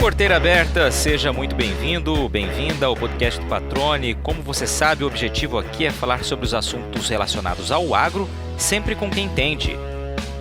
Porteira aberta, seja muito bem-vindo, bem-vinda ao podcast do Patrone. Como você sabe, o objetivo aqui é falar sobre os assuntos relacionados ao agro, sempre com quem entende.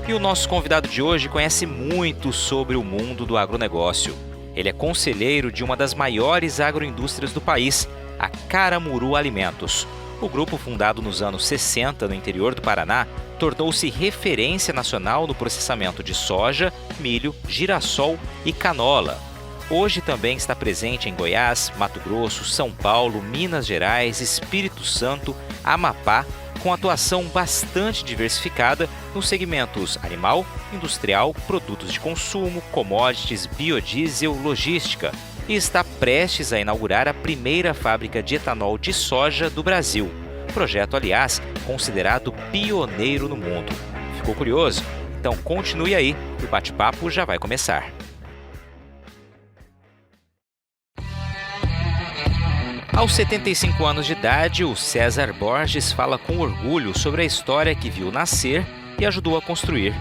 E o nosso convidado de hoje conhece muito sobre o mundo do agronegócio. Ele é conselheiro de uma das maiores agroindústrias do país, a Caramuru Alimentos. O grupo, fundado nos anos 60 no interior do Paraná, tornou-se referência nacional no processamento de soja, milho, girassol e canola. Hoje também está presente em Goiás, Mato Grosso, São Paulo, Minas Gerais, Espírito Santo, Amapá, com atuação bastante diversificada nos segmentos animal, industrial, produtos de consumo, commodities, biodiesel, logística, e está prestes a inaugurar a primeira fábrica de etanol de soja do Brasil. Projeto, aliás, considerado pioneiro no mundo. Ficou curioso? Então continue aí, o bate-papo já vai começar. Aos 75 anos de idade, o César Borges fala com orgulho sobre a história que viu nascer e ajudou a construir.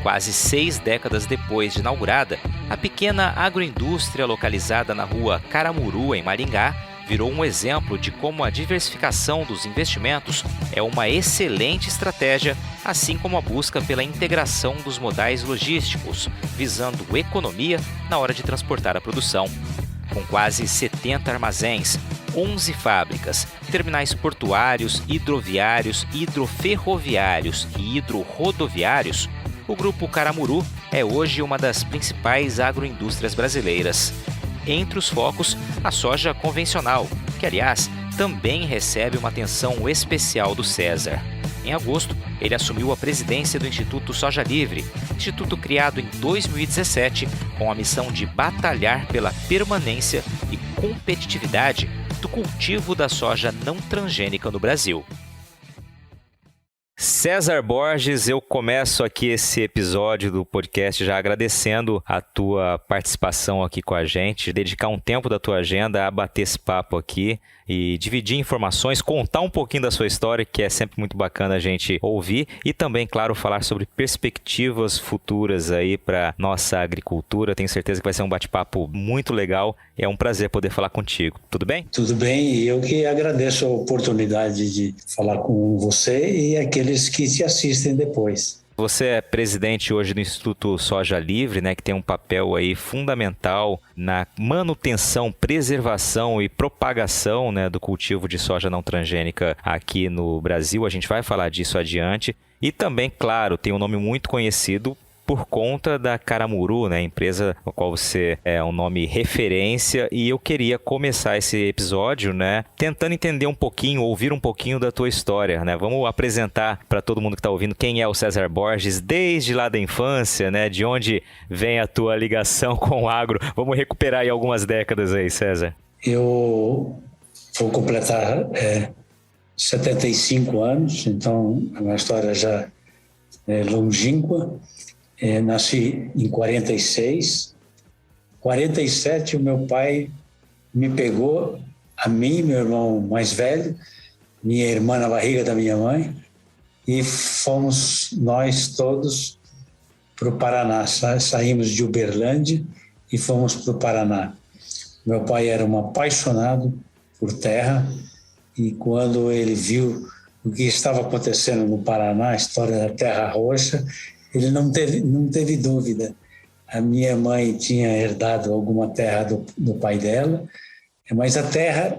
Quase 6 décadas depois de inaugurada, a pequena agroindústria localizada na rua Caramuru, em Maringá, virou um exemplo de como a diversificação dos investimentos é uma excelente estratégia, assim como a busca pela integração dos modais logísticos, visando economia na hora de transportar a produção. Com quase 70 armazéns, 11 fábricas, terminais portuários, hidroviários, hidroferroviários e hidrorodoviários, o Grupo Caramuru é hoje uma das principais agroindústrias brasileiras. Entre os focos, a soja convencional, que, aliás, também recebe uma atenção especial do César. Em agosto, ele assumiu a presidência do Instituto Soja Livre, instituto criado em 2017 com a missão de batalhar pela permanência e competitividade do cultivo da soja não transgênica no Brasil. César Borges, eu começo aqui esse episódio do podcast já agradecendo a tua participação aqui com a gente, dedicar um tempo da tua agenda a bater esse papo aqui e dividir informações, contar um pouquinho da sua história, que é sempre muito bacana a gente ouvir, e também, claro, falar sobre perspectivas futuras aí para nossa agricultura. Tenho certeza que vai ser um bate-papo muito legal. É um prazer poder falar contigo. Tudo bem? Tudo bem, e eu que agradeço a oportunidade de falar com você e aqueles que se assistem depois. Você é presidente hoje do Instituto Soja Livre, né, que tem um papel aí fundamental na manutenção, preservação e propagação, né, do cultivo de soja não transgênica aqui no Brasil. A gente vai falar disso adiante. E também, claro, tem um nome muito conhecido por conta da Caramuru, né, empresa na qual você é um nome referência, e eu queria começar esse episódio, né, tentando entender um pouquinho, ouvir um pouquinho da tua história, né? Vamos apresentar para todo mundo que está ouvindo quem é o César Borges desde lá da infância, né? De onde vem a tua ligação com o agro? Vamos recuperar aí algumas décadas aí, César. Eu vou completar 75 anos, então a minha história já é longínqua. Nasci em 46. 47, o meu pai me pegou, a mim, meu irmão mais velho, minha irmã na barriga da minha mãe, e fomos nós todos para o Paraná. Saímos de Uberlândia e fomos para o Paraná. Meu pai era um apaixonado por terra, e quando ele viu o que estava acontecendo no Paraná, a história da Terra Roxa, ele não teve dúvida. A minha mãe tinha herdado alguma terra do pai dela, mas a terra,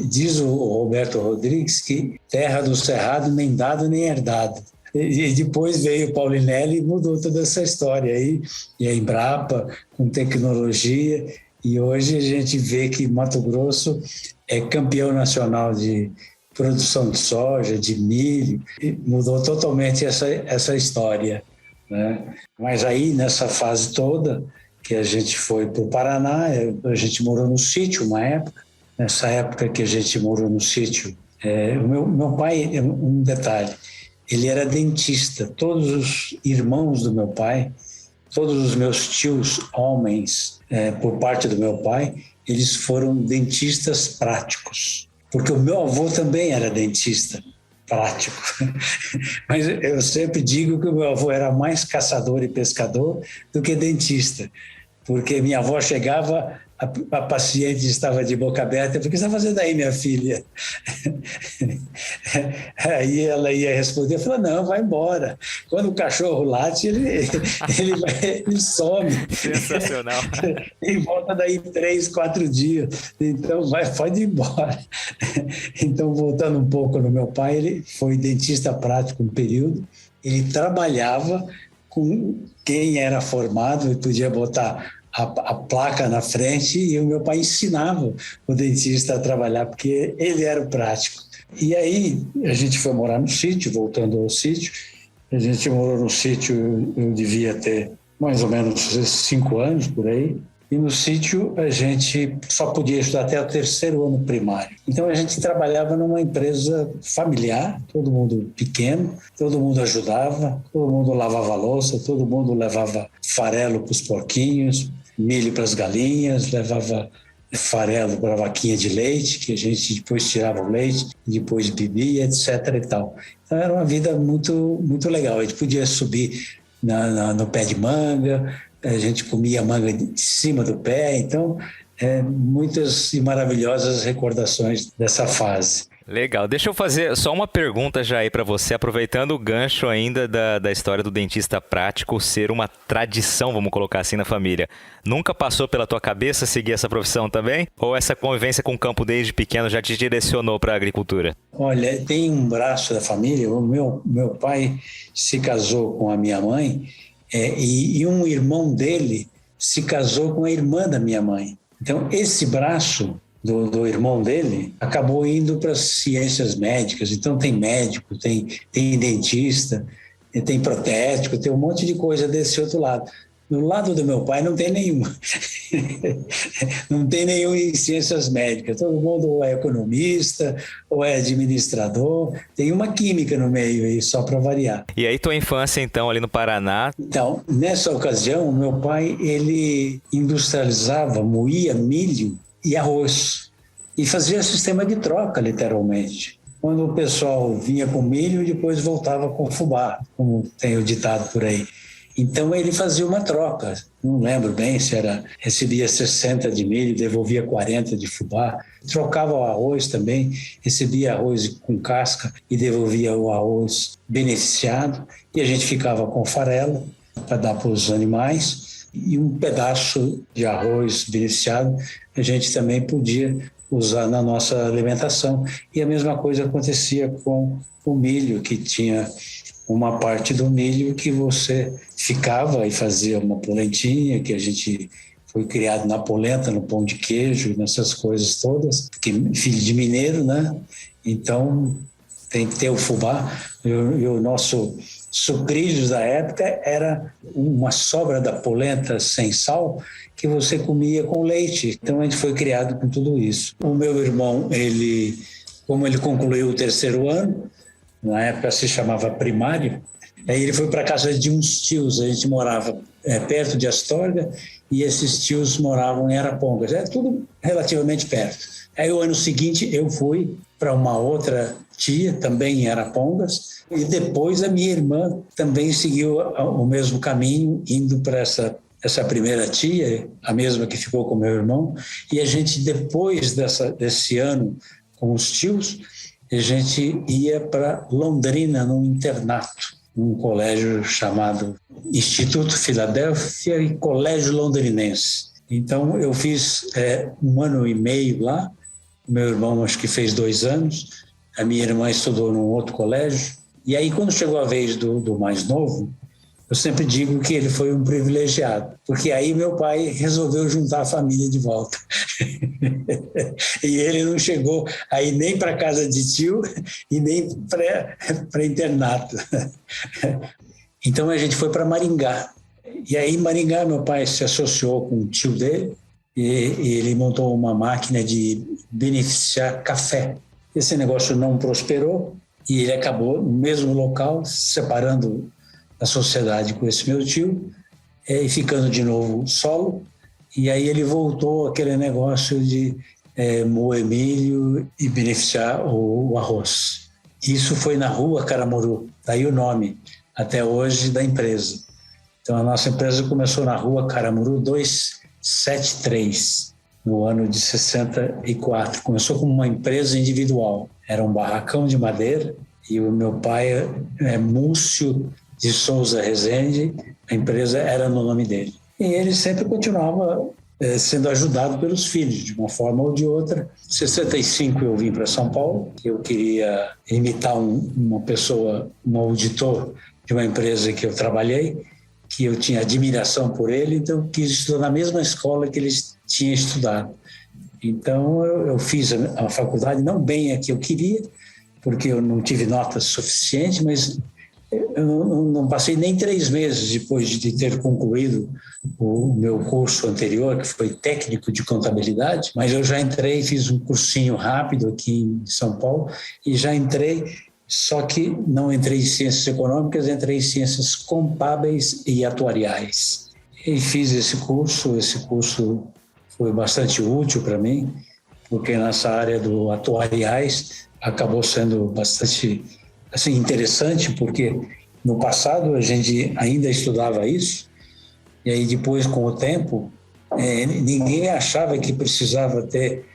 diz o Roberto Rodrigues, que terra do cerrado nem dado nem herdado. E depois veio o Paulinelli e mudou toda essa história aí, e a Embrapa com tecnologia, e hoje a gente vê que Mato Grosso é campeão nacional de produção de soja, de milho, mudou totalmente essa história, né? Mas aí, nessa fase toda, que a gente foi para o Paraná, a gente morou no sítio uma época. Nessa época que a gente morou no sítio, o meu pai, um detalhe, ele era dentista. Todos os irmãos do meu pai, todos os meus tios homens, por parte do meu pai, eles foram dentistas práticos. Porque o meu avô também era dentista prático. Mas eu sempre digo que o meu avô era mais caçador e pescador do que dentista. porque minha avó chegava, a paciente estava de boca aberta. O que você está fazendo aí, minha filha? Aí ela ia responder, eu falava, não, vai embora. Quando o cachorro late, ele some. Sensacional. E volta daí 3, 4 dias. Então, pode ir embora. Então, voltando um pouco no meu pai, ele foi dentista prático um período. Ele trabalhava com quem era formado e podia botar a placa na frente, e o meu pai ensinava o dentista a trabalhar, porque ele era o prático. E aí a gente foi morar no sítio, voltando ao sítio. A gente morou no sítio, eu devia ter mais ou menos 5 anos, por aí. E no sítio a gente só podia estudar até o 3º ano primário. Então a gente trabalhava numa empresa familiar, todo mundo pequeno, todo mundo ajudava, todo mundo lavava louça, todo mundo levava farelo para os porquinhos, milho para as galinhas, levava farelo para a vaquinha de leite, que a gente depois tirava o leite, depois bebia, etc. e tal. Então era uma vida muito, muito legal. A gente podia subir no pé de manga, a gente comia manga de cima do pé, então muitas e maravilhosas recordações dessa fase. Legal. Deixa eu fazer só uma pergunta já aí para você, aproveitando o gancho ainda da história do dentista prático ser uma tradição, vamos colocar assim, na família. Nunca passou pela tua cabeça seguir essa profissão também? Ou essa convivência com o campo desde pequeno já te direcionou para a agricultura? Olha, tem um braço da família, o meu pai se casou com a minha mãe, e um irmão dele se casou com a irmã da minha mãe. Então, esse braço do irmão dele acabou indo para as ciências médicas. Então, tem médico, tem dentista, tem protético, tem um monte de coisa desse outro lado. Do lado do meu pai não tem nenhum. Não tem nenhum em ciências médicas. Todo mundo ou é economista, ou é administrador. Tem uma química no meio aí, só para variar. E aí tua infância, então, ali no Paraná? Então, nessa ocasião, meu pai, ele industrializava, moía milho e arroz. E fazia sistema de troca, literalmente. Quando o pessoal vinha com milho, depois voltava com fubá, como tem o ditado por aí. Então, ele fazia uma troca. Não lembro bem se recebia 60 de milho, devolvia 40 de fubá. Trocava o arroz também, recebia arroz com casca e devolvia o arroz beneficiado. E a gente ficava com farelo para dar para os animais. E um pedaço de arroz beneficiado a gente também podia usar na nossa alimentação. E a mesma coisa acontecia com o milho, que tinha uma parte do milho que você ficava e fazia uma polentinha, que a gente foi criado na polenta, no pão de queijo, nessas coisas todas, porque filho de mineiro, né? Então tem que ter o fubá. E o nosso sucrilhos da época era uma sobra da polenta sem sal que você comia com leite. Então a gente foi criado com tudo isso. O meu irmão, como ele concluiu o 3º ano, na época se chamava primário, aí ele foi para a casa de uns tios. A gente morava perto de Astorga e esses tios moravam em Arapongas. É tudo relativamente perto. Aí o ano seguinte eu fui para uma outra tia, também em Arapongas, e depois a minha irmã também seguiu o mesmo caminho, indo para essa primeira tia, a mesma que ficou com meu irmão, e a gente, depois desse ano com os tios, a gente ia para Londrina, num internato, num colégio chamado Instituto Filadélfia e Colégio Londrinense. Então, eu fiz 1 ano e meio lá, meu irmão acho que fez 2 anos, a minha irmã estudou num outro colégio, e aí quando chegou a vez do mais novo, eu sempre digo que ele foi um privilegiado, porque aí meu pai resolveu juntar a família de volta. E ele não chegou aí nem para casa de tio e nem para internato. Então a gente foi para Maringá. E aí em Maringá meu pai se associou com o tio dele e ele montou uma máquina de beneficiar café. Esse negócio não prosperou e ele acabou no mesmo local, separando a sociedade com esse meu tio e ficando de novo solo. E aí ele voltou àquele negócio de moer milho e beneficiar o arroz. Isso foi na Rua Caramuru, daí o nome, até hoje, da empresa. Então, a nossa empresa começou na rua Caramuru 273, no ano de 64. Começou como uma empresa individual. Era um barracão de madeira e o meu pai é Múcio de Souza Rezende, a empresa era no nome dele. E ele sempre continuava sendo ajudado pelos filhos, de uma forma ou de outra. Em 65 eu vim para São Paulo, eu queria imitar uma pessoa, um auditor de uma empresa que eu trabalhei, que eu tinha admiração por ele, então eu quis estudar na mesma escola que ele tinha estudado. Então eu fiz a faculdade, não bem a que eu queria, porque eu não tive notas suficientes, mas eu não passei nem 3 meses depois de ter concluído o meu curso anterior, que foi técnico de contabilidade, mas eu já entrei, fiz um cursinho rápido aqui em São Paulo e já entrei, só que não entrei em ciências econômicas, entrei em ciências contábeis e atuariais. E fiz esse curso foi bastante útil para mim, porque nessa área do atuariais acabou sendo bastante assim, interessante, porque no passado a gente ainda estudava isso, e aí depois, com o tempo, ninguém achava que precisava ter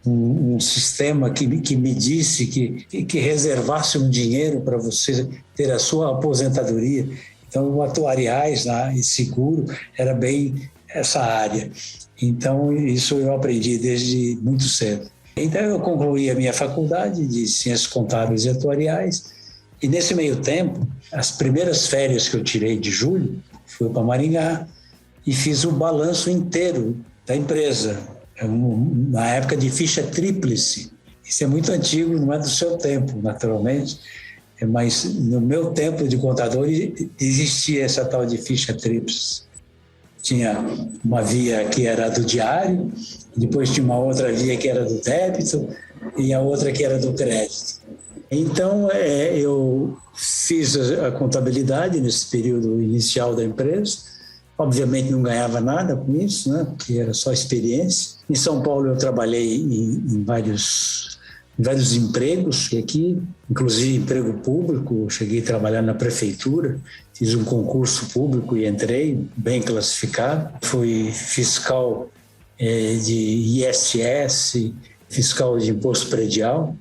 um sistema que medisse, que reservasse um dinheiro para você ter a sua aposentadoria. Então, o atuariais e seguro era bem essa área. Então, isso eu aprendi desde muito cedo. Então, eu concluí a minha faculdade de Ciências Contábeis e Atuariais, e nesse meio tempo, as primeiras férias que eu tirei de julho, fui para Maringá e fiz o balanço inteiro da empresa, na época de ficha tríplice. Isso é muito antigo, não é do seu tempo, naturalmente, mas no meu tempo de contador existia essa tal de ficha tríplice. Tinha uma via que era do diário, depois tinha uma outra via que era do débito e a outra que era do crédito. Então, eu fiz a contabilidade nesse período inicial da empresa. Obviamente, não ganhava nada com isso, né? Porque era só experiência. Em São Paulo, eu trabalhei em vários empregos aqui, inclusive emprego público. Eu cheguei a trabalhar na prefeitura, fiz um concurso público e entrei, bem classificado. Fui fiscal de ISS, fiscal de imposto predial.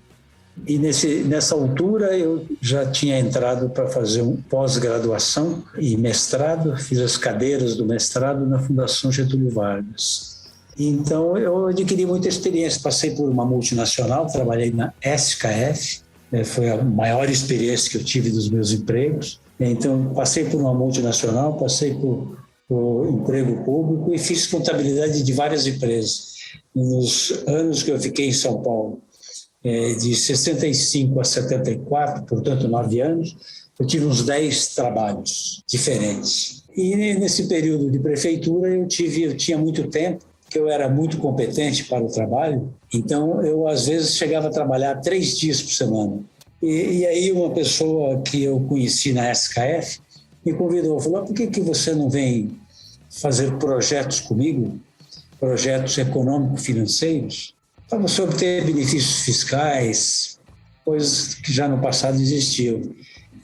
E nessa altura eu já tinha entrado para fazer um pós-graduação e mestrado, fiz as cadeiras do mestrado na Fundação Getúlio Vargas. Então eu adquiri muita experiência, passei por uma multinacional, trabalhei na SKF, foi a maior experiência que eu tive dos meus empregos. Então passei por uma multinacional, passei por emprego público e fiz contabilidade de várias empresas. Nos anos que eu fiquei em São Paulo, de 65 a 74, portanto 9 anos, eu tive uns 10 trabalhos diferentes. E nesse período de prefeitura eu tinha muito tempo, que eu era muito competente para o trabalho, então eu às vezes chegava a trabalhar 3 dias por semana. E aí uma pessoa que eu conheci na SKF me convidou, falou: por que você não vem fazer projetos comigo, projetos econômico-financeiros, para você obter benefícios fiscais, coisas que já no passado existiam.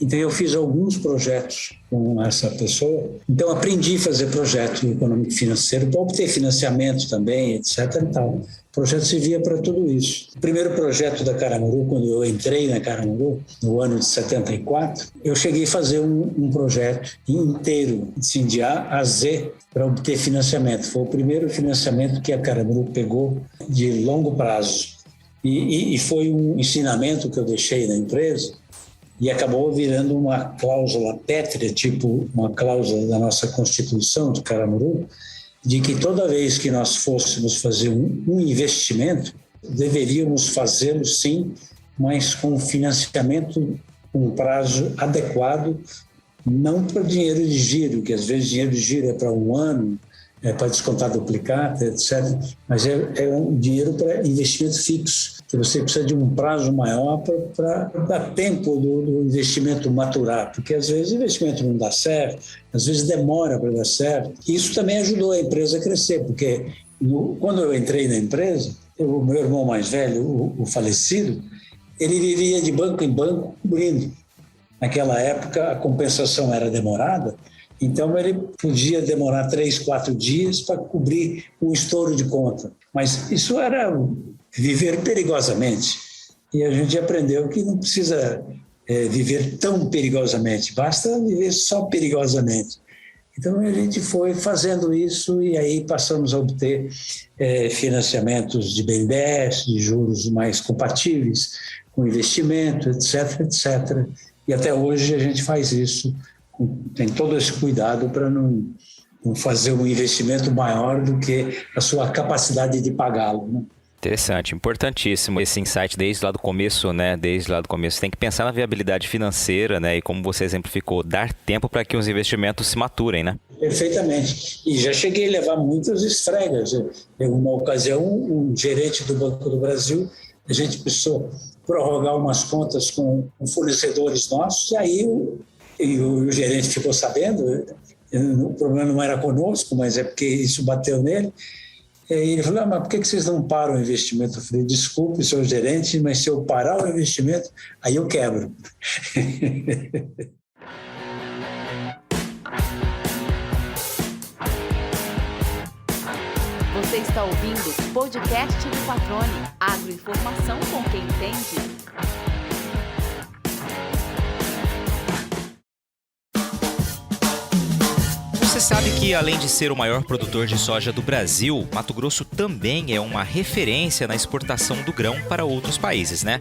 Então, eu fiz alguns projetos com essa pessoa. Então, aprendi a fazer projeto econômico financeiro para obter financiamento também, etc. E tal. O projeto servia para tudo isso. O primeiro projeto da Caramuru, quando eu entrei na Caramuru, no ano de 74, eu cheguei a fazer um projeto inteiro, assim, de A a Z, para obter financiamento. Foi o primeiro financiamento que a Caramuru pegou de longo prazo. E foi um ensinamento que eu deixei na empresa, e acabou virando uma cláusula pétrea, tipo uma cláusula da nossa Constituição de Caramuru, de que toda vez que nós fôssemos fazer um investimento, deveríamos fazê-lo sim, mas com financiamento com prazo adequado, não para dinheiro de giro, que às vezes dinheiro de giro é para 1 ano, para descontar duplicata, etc. Mas é um dinheiro para investimento fixo, que você precisa de um prazo maior para dar tempo do investimento maturar, porque às vezes o investimento não dá certo, às vezes demora para dar certo. E isso também ajudou a empresa a crescer, porque quando eu entrei na empresa, o meu irmão mais velho, o falecido, ele vivia de banco em banco cobrindo. Naquela época a compensação era demorada, Então, ele podia demorar 3, 4 dias para cobrir um estouro de conta. Mas isso era viver perigosamente. E a gente aprendeu que não precisa viver tão perigosamente, basta viver só perigosamente. Então, a gente foi fazendo isso e aí passamos a obter financiamentos de BNDES, de juros mais compatíveis com investimento, etc., etc. E até hoje a gente faz isso, tem todo esse cuidado para não fazer um investimento maior do que a sua capacidade de pagá-lo, né? Interessante, importantíssimo esse insight desde lá do começo, né? Desde lá do começo. Tem que pensar na viabilidade financeira, né? E como você exemplificou, dar tempo para que os investimentos se maturem, né? Perfeitamente. E já cheguei a levar muitas esfregas. Em uma ocasião, um gerente do Banco do Brasil, a gente precisou prorrogar umas contas com fornecedores nossos, e aí o gerente ficou sabendo. O problema não era conosco, mas é porque isso bateu nele. E ele falou, mas por que vocês não param o investimento? Eu falei, desculpe, senhor gerente, mas se eu parar o investimento, aí eu quebro. Você está ouvindo o podcast do Patrone. Agroinformação com quem entende. Você sabe que, além de ser o maior produtor de soja do Brasil, Mato Grosso também é uma referência na exportação do grão para outros países, né?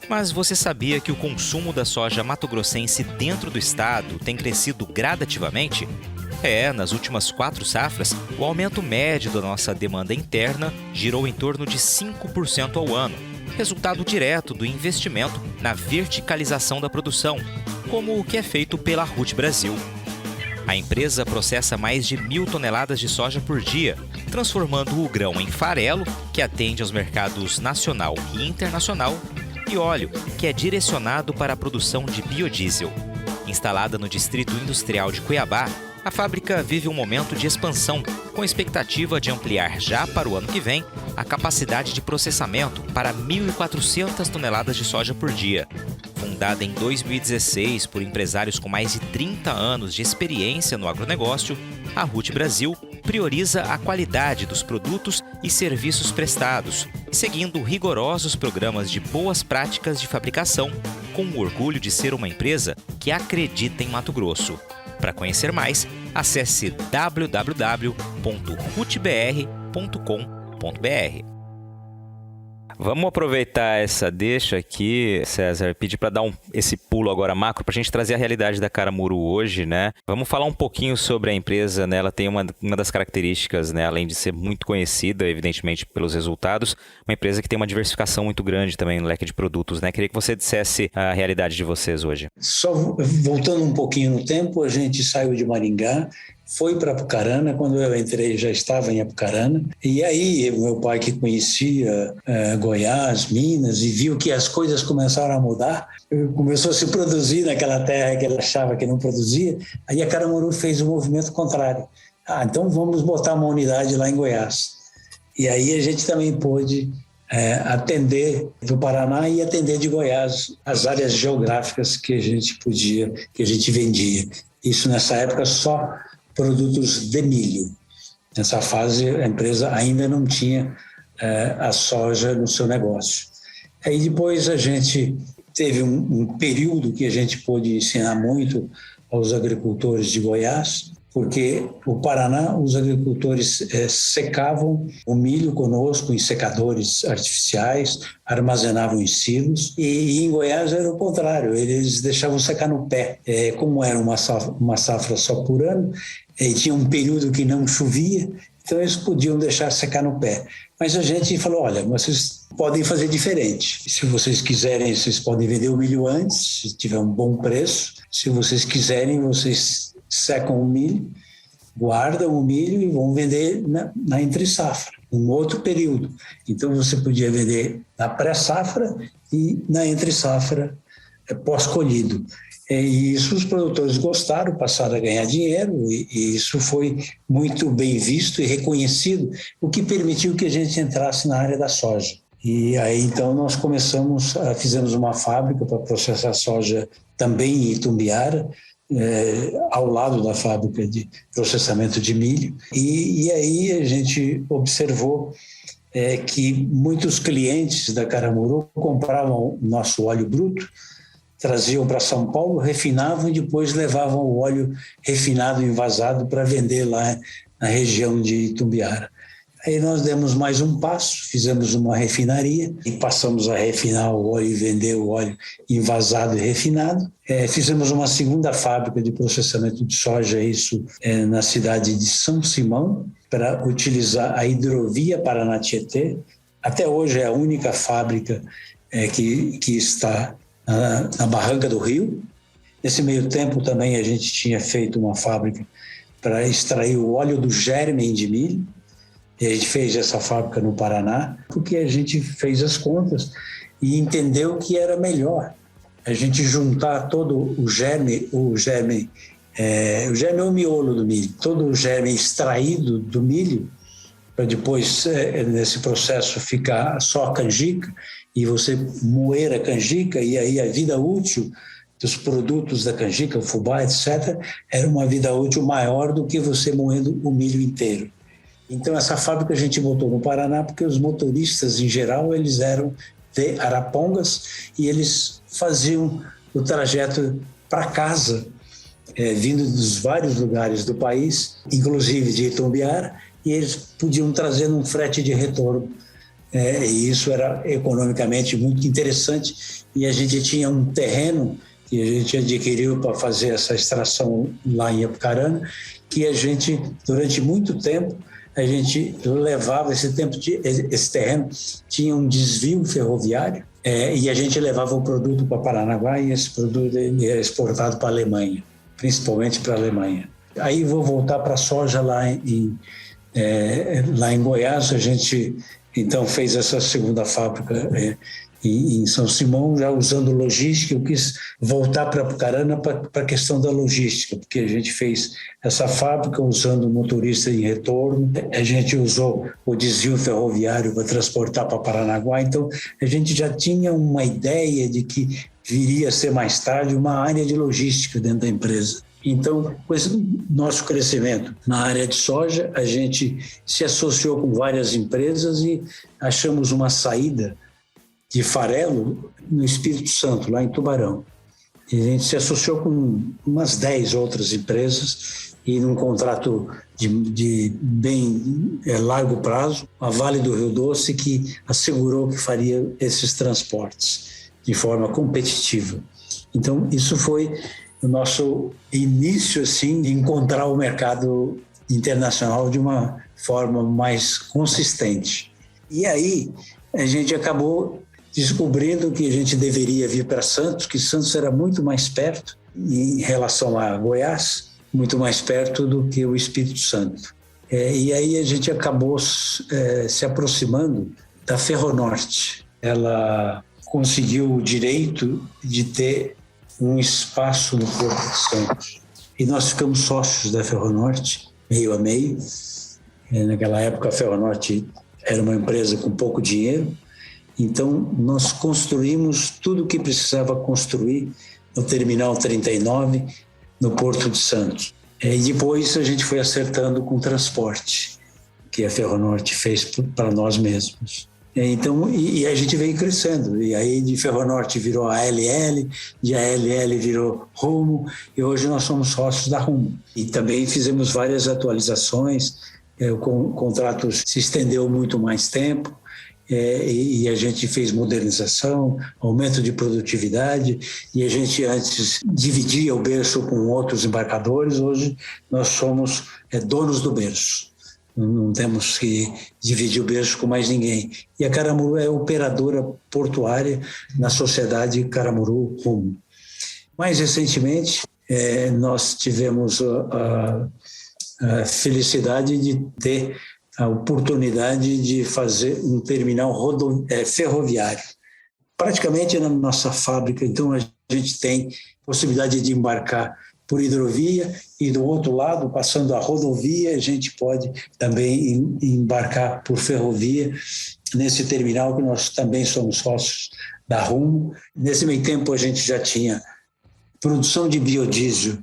Mas você sabia que o consumo da soja mato-grossense dentro do estado tem crescido gradativamente? Nas últimas 4 safras, o aumento médio da nossa demanda interna girou em torno de 5% ao ano, resultado direto do investimento na verticalização da produção, como o que é feito pela Ruth Brasil. A empresa processa mais de 1.000 toneladas de soja por dia, transformando o grão em farelo, que atende aos mercados nacional e internacional, e óleo, que é direcionado para a produção de biodiesel. Instalada no Distrito Industrial de Cuiabá, a fábrica vive um momento de expansão, com expectativa de ampliar já para o ano que vem a capacidade de processamento para 1.400 toneladas de soja por dia. Fundada em 2016 por empresários com mais de 30 anos de experiência no agronegócio, a Ruth Brasil prioriza a qualidade dos produtos e serviços prestados, seguindo rigorosos programas de boas práticas de fabricação, com o orgulho de ser uma empresa que acredita em Mato Grosso. Para conhecer mais, acesse www.rutbr.com.br. Vamos aproveitar essa deixa aqui, César, pedir para dar esse pulo agora macro, para a gente trazer a realidade da Caramuru hoje, né? Vamos falar um pouquinho sobre a empresa, né? Ela tem uma das características, né? Além de ser muito conhecida, evidentemente, pelos resultados, uma empresa que tem uma diversificação muito grande também no leque de produtos, né? Queria que você dissesse a realidade de vocês hoje. Só voltando um pouquinho no tempo, a gente saiu de Maringá, foi para Apucarana. Quando eu entrei, já estava em Apucarana. E aí, meu pai, que conhecia Goiás, Minas, e viu que as coisas começaram a mudar, começou a se produzir naquela terra que ele achava que não produzia. Aí a Caramuru fez o movimento contrário. Então vamos botar uma unidade lá em Goiás. E aí a gente também pôde atender do Paraná e atender de Goiás as áreas geográficas que a gente podia, que a gente vendia. Isso nessa época só produtos de milho. Nessa fase, a empresa ainda não tinha a soja no seu negócio. Aí depois a gente teve um período que a gente pôde ensinar muito aos agricultores de Goiás, porque o Paraná, os agricultores secavam o milho conosco em secadores artificiais, armazenavam em silos, e em Goiás era o contrário, eles deixavam secar no pé. Como era uma safra só por ano, e tinha um período que não chovia, então eles podiam deixar secar no pé. Mas a gente falou, olha, vocês podem fazer diferente. Se vocês quiserem, vocês podem vender o milho antes, se tiver um bom preço. Se vocês quiserem, vocês secam o milho, guardam o milho e vão vender na entre-safra, um outro período. Então você podia vender na pré-safra e na entre-safra pós-colhido. E isso os produtores gostaram, passaram a ganhar dinheiro, e isso foi muito bem visto e reconhecido, o que permitiu que a gente entrasse na área da soja. E aí então nós fizemos uma fábrica para processar soja também em Itumbiara, ao lado da fábrica de processamento de milho. E aí a gente observou que muitos clientes da Caramuru compravam nosso óleo bruto, traziam para São Paulo, refinavam e depois levavam o óleo refinado envasado para vender lá na região de Itumbiara. Aí nós demos mais um passo, fizemos uma refinaria e passamos a refinar o óleo e vender o óleo envasado e refinado. Fizemos uma segunda fábrica de processamento de soja, isso na cidade de São Simão, para utilizar a hidrovia Paraná-Tietê. Até hoje é a única fábrica que está na Barranca do Rio. Nesse meio tempo também a gente tinha feito uma fábrica para extrair o óleo do germen de milho. E a gente fez essa fábrica no Paraná porque a gente fez as contas e entendeu que era melhor a gente juntar todo o germe é o miolo do milho, todo o germe extraído do milho, para depois, nesse processo, ficar só a canjica e você moer a canjica, e aí a vida útil dos produtos da canjica, o fubá, etc., era uma vida útil maior do que você moendo o milho inteiro. Então, essa fábrica a gente botou no Paraná porque os motoristas, em geral, eles eram de Arapongas e eles faziam o trajeto para casa, vindo dos vários lugares do país, inclusive de Itumbiara, e eles podiam trazer um frete de retorno. E isso era economicamente muito interessante. E a gente tinha um terreno que a gente adquiriu para fazer essa extração lá em Apucarana, que a gente, durante muito tempo, a gente levava esse terreno tinha um desvio ferroviário e a gente levava o produto para Paranaguá e esse produto era exportado para a Alemanha, principalmente para a Alemanha. Aí vou voltar para a soja lá em Goiás. A gente então fez essa segunda fábrica em São Simão, já usando logística. Eu quis voltar para Apucarana para a questão da logística, porque a gente fez essa fábrica usando motorista em retorno, a gente usou o desvio ferroviário para transportar para Paranaguá, então a gente já tinha uma ideia de que viria a ser mais tarde uma área de logística dentro da empresa. Então, com esse nosso crescimento na área de soja, a gente se associou com várias empresas e achamos uma saída de farelo no Espírito Santo, lá em Tubarão. E a gente se associou com umas 10 outras empresas e num contrato de bem largo prazo, a Vale do Rio Doce, que assegurou que faria esses transportes de forma competitiva. Então, isso foi o nosso início, assim, de encontrar o mercado internacional de uma forma mais consistente. E aí, a gente acabou descobrindo que a gente deveria vir para Santos, que Santos era muito mais perto, em relação a Goiás, muito mais perto do que o Espírito Santo. E aí a gente acabou se aproximando da Ferronorte. Ela conseguiu o direito de ter um espaço no Porto de Santos. E nós ficamos sócios da Ferronorte, meio a meio. Naquela época, a Ferronorte era uma empresa com pouco dinheiro, então nós construímos tudo o que precisava construir no Terminal 39, no Porto de Santos. E depois a gente foi acertando com o transporte, que a Ferronorte fez para nós mesmos. Então, e a gente veio crescendo, e aí de Ferronorte virou a ALL, de ALL virou Rumo, e hoje nós somos sócios da Rumo. E também fizemos várias atualizações, o contrato se estendeu muito mais tempo, e a gente fez modernização, aumento de produtividade, e a gente antes dividia o berço com outros embarcadores, hoje nós somos donos do berço. Não temos que dividir o berço com mais ninguém. E a Caramuru é operadora portuária na sociedade Caramuru Rumo. Mais recentemente, nós tivemos a felicidade de ter a oportunidade de fazer um terminal ferroviário. Praticamente na nossa fábrica, então a gente tem possibilidade de embarcar por hidrovia e do outro lado, passando a rodovia, a gente pode também embarcar por ferrovia nesse terminal que nós também somos sócios da Rumo. Nesse meio tempo a gente já tinha produção de biodiesel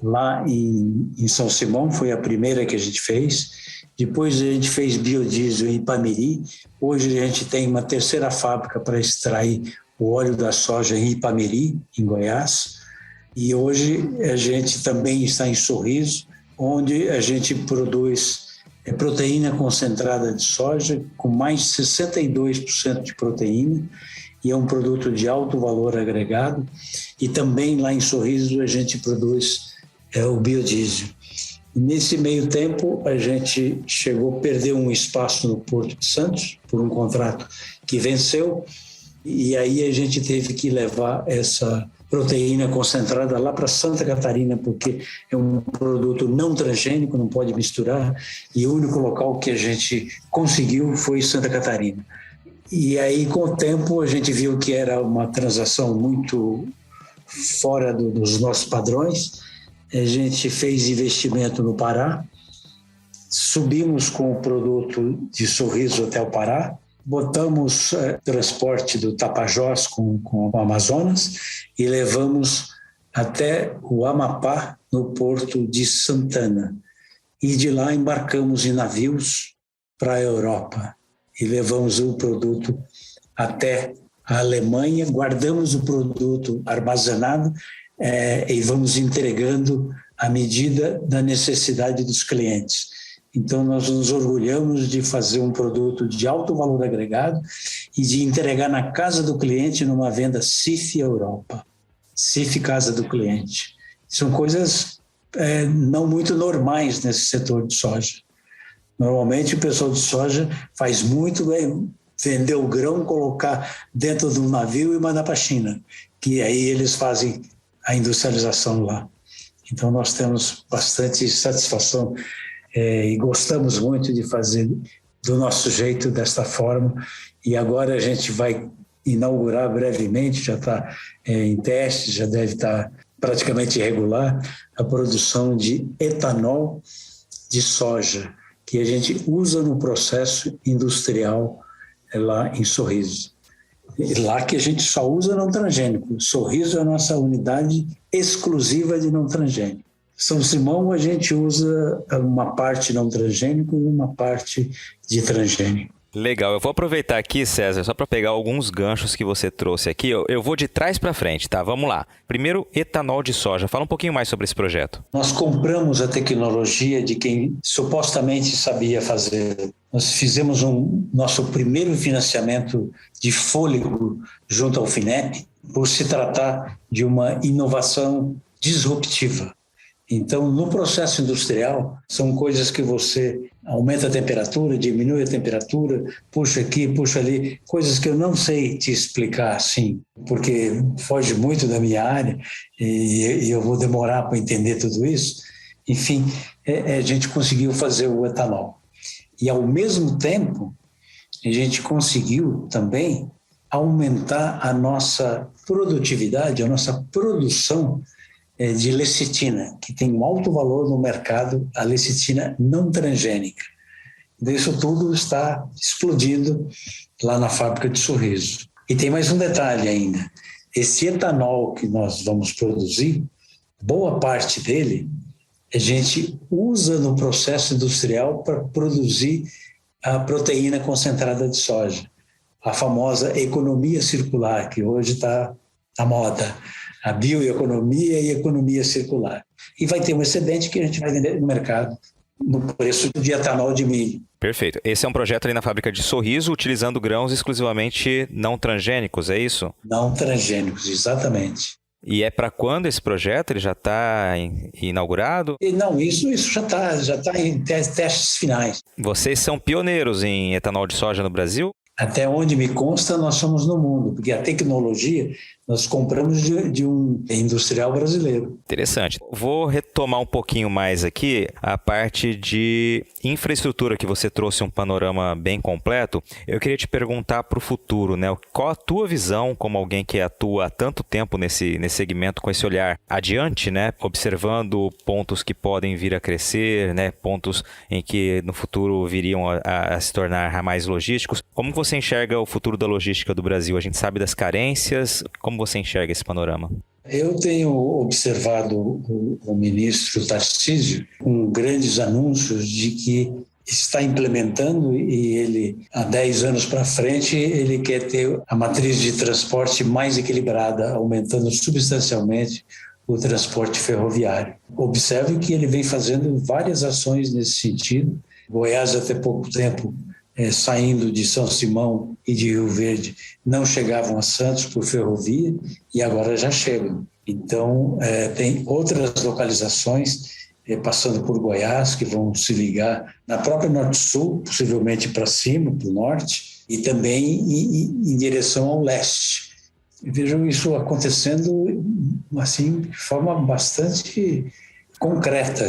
lá em São Simão, foi a primeira que a gente fez. Depois a gente fez biodiesel em Ipameri. Hoje a gente tem uma terceira fábrica para extrair o óleo da soja em Ipameri, em Goiás. E hoje a gente também está em Sorriso, onde a gente produz proteína concentrada de soja com mais de 62% de proteína, e é um produto de alto valor agregado. E também lá em Sorriso a gente produz o biodiesel. E nesse meio tempo a gente chegou a perder um espaço no Porto de Santos por um contrato que venceu, e aí a gente teve que levar essa proteína concentrada lá para Santa Catarina, porque é um produto não transgênico, não pode misturar, e o único local que a gente conseguiu foi Santa Catarina. E aí, com o tempo, a gente viu que era uma transação muito fora dos nossos padrões. A gente fez investimento no Pará, subimos com o produto de Sorriso até o Pará, botamos transporte do Tapajós com o Amazonas e levamos até o Amapá, no porto de Santana. E de lá embarcamos em navios para a Europa e levamos o produto até a Alemanha, guardamos o produto armazenado e vamos entregando à medida da necessidade dos clientes. Então, nós nos orgulhamos de fazer um produto de alto valor agregado e de entregar na casa do cliente numa venda CIF Europa, CIF Casa do Cliente. São coisas não muito normais nesse setor de soja. Normalmente, o pessoal de soja faz muito bem vender o grão, colocar dentro de um navio e mandar para a China, que aí eles fazem a industrialização lá. Então, nós temos bastante satisfação e gostamos muito de fazer do nosso jeito, desta forma. E agora a gente vai inaugurar brevemente, já está em teste, já deve estar praticamente regular, a produção de etanol de soja, que a gente usa no processo industrial lá em Sorriso. E lá que a gente só usa não transgênico. Sorriso é a nossa unidade exclusiva de não transgênico. São Simão a gente usa uma parte não transgênico e uma parte de transgênico. Legal, eu vou aproveitar aqui, César, só para pegar alguns ganchos que você trouxe aqui. Eu vou de trás para frente, tá? Vamos lá. Primeiro, etanol de soja. Fala um pouquinho mais sobre esse projeto. Nós compramos a tecnologia de quem supostamente sabia fazer. Nós fizemos nosso primeiro financiamento de fôlego junto ao FINEP, por se tratar de uma inovação disruptiva. Então, no processo industrial, são coisas que você aumenta a temperatura, diminui a temperatura, puxa aqui, puxa ali, coisas que eu não sei te explicar assim, porque foge muito da minha área e eu vou demorar para entender tudo isso. Enfim, a gente conseguiu fazer o etanol. E, ao mesmo tempo, a gente conseguiu também aumentar a nossa produtividade, a nossa produção de lecitina, que tem um alto valor no mercado, a lecitina não transgênica. Isso tudo está explodindo lá na fábrica de Sorriso. E tem mais um detalhe ainda. Esse etanol que nós vamos produzir, boa parte dele, a gente usa no processo industrial para produzir a proteína concentrada de soja, a famosa economia circular, que hoje está na moda. A bioeconomia e a economia circular. E vai ter um excedente que a gente vai vender no mercado no preço de etanol de milho. Perfeito. Esse é um projeto ali na fábrica de Sorriso, utilizando grãos exclusivamente não transgênicos, é isso? Não transgênicos, exatamente. E é para quando esse projeto? Ele já está inaugurado? Não, isso já está em testes finais. Vocês são pioneiros em etanol de soja no Brasil? Até onde me consta, nós somos no mundo, porque a tecnologia nós compramos de um industrial brasileiro. Interessante. Vou retomar um pouquinho mais aqui a parte de infraestrutura, que você trouxe um panorama bem completo. Eu queria te perguntar para o futuro, né? Qual a tua visão como alguém que atua há tanto tempo nesse segmento, com esse olhar adiante, né? Observando pontos que podem vir a crescer, né? Pontos em que no futuro viriam a se tornar mais logísticos. Como você enxerga o futuro da logística do Brasil? A gente sabe das carências. Como você enxerga esse panorama? Eu tenho observado o ministro Tarcísio com grandes anúncios de que está implementando, e ele, há 10 anos para frente, ele quer ter a matriz de transporte mais equilibrada, aumentando substancialmente o transporte ferroviário. Observe que ele vem fazendo várias ações nesse sentido. Goiás, até pouco tempo, saindo de São Simão e de Rio Verde, não chegavam a Santos por ferrovia e agora já chegam. Então, tem outras localizações passando por Goiás, que vão se ligar na própria Norte-Sul, possivelmente para cima, para o norte, e também em direção ao leste. Vejam isso acontecendo assim, de forma bastante concreta.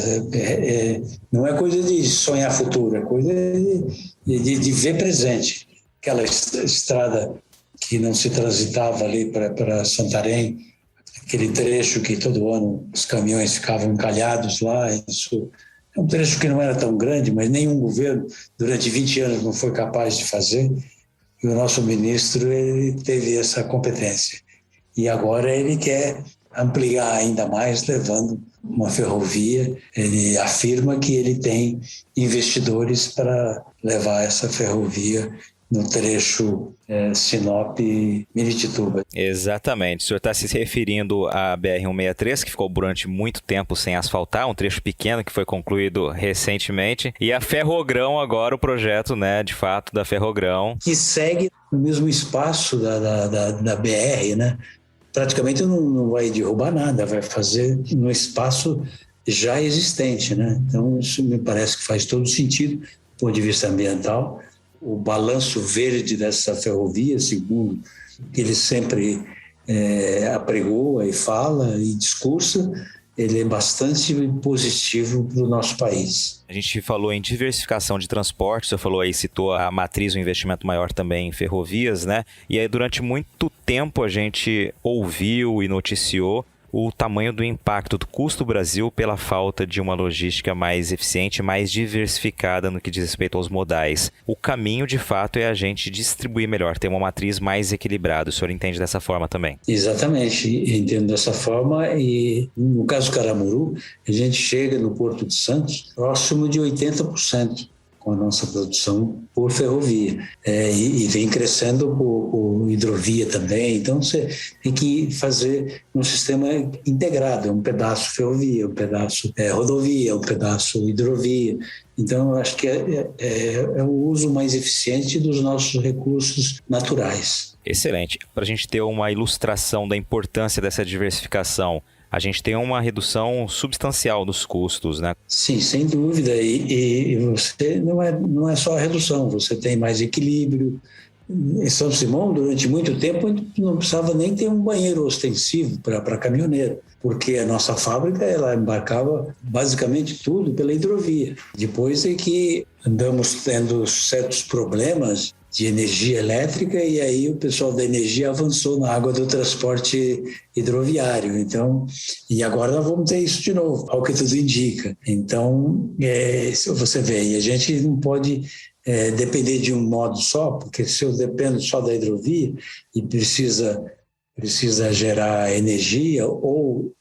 Não é coisa de sonhar futuro, é coisa de ver presente. Aquela estrada que não se transitava ali para Santarém, aquele trecho que todo ano os caminhões ficavam encalhados lá, isso é um trecho que não era tão grande, mas nenhum governo durante 20 anos não foi capaz de fazer, e o nosso ministro ele teve essa competência. E agora ele quer ampliar ainda mais, levando uma ferrovia. Ele afirma que ele tem investidores para levar essa ferrovia no trecho Sinop-Miritituba. Exatamente. O senhor está se referindo à BR-163, que ficou durante muito tempo sem asfaltar, um trecho pequeno que foi concluído recentemente, e a Ferrogrão agora, o projeto, né, de fato, da Ferrogrão. Que segue no mesmo espaço da BR, né? Praticamente não vai derrubar nada, vai fazer no espaço já existente, né? Então, isso me parece que faz todo sentido do ponto de vista ambiental. O balanço verde dessa ferrovia, segundo ele sempre apregoa e fala e discursa, ele é bastante positivo para o nosso país. A gente falou em diversificação de transporte, você falou aí, citou a matriz, um investimento maior também em ferrovias, né? E aí durante muito tempo a gente ouviu e noticiou o tamanho do impacto do custo do Brasil pela falta de uma logística mais eficiente, mais diversificada no que diz respeito aos modais. O caminho, de fato, é a gente distribuir melhor, ter uma matriz mais equilibrada. O senhor entende dessa forma também? Exatamente, entendo dessa forma, e no caso do Caramuru, a gente chega no Porto de Santos próximo de 80%. Com a nossa produção por ferrovia, e vem crescendo por hidrovia também. Então, você tem que fazer um sistema integrado, um pedaço ferrovia, um pedaço rodovia, um pedaço hidrovia. Então, eu acho que é o uso mais eficiente dos nossos recursos naturais. Excelente. Para a gente ter uma ilustração da importância dessa diversificação, a gente tem uma redução substancial dos custos, né? Sim, sem dúvida. E você não é só a redução, você tem mais equilíbrio. Em São Simão, durante muito tempo, a gente não precisava nem ter um banheiro ostensivo para caminhoneiro, porque a nossa fábrica ela embarcava basicamente tudo pela hidrovia. Depois é que andamos tendo certos problemas de energia elétrica, e aí o pessoal da energia avançou na água do transporte hidroviário. Então, e agora nós vamos ter isso de novo, ao que tudo indica. Então, você vê, e a gente não pode depender de um modo só, porque se eu dependo só da hidrovia e precisa gerar energia, ou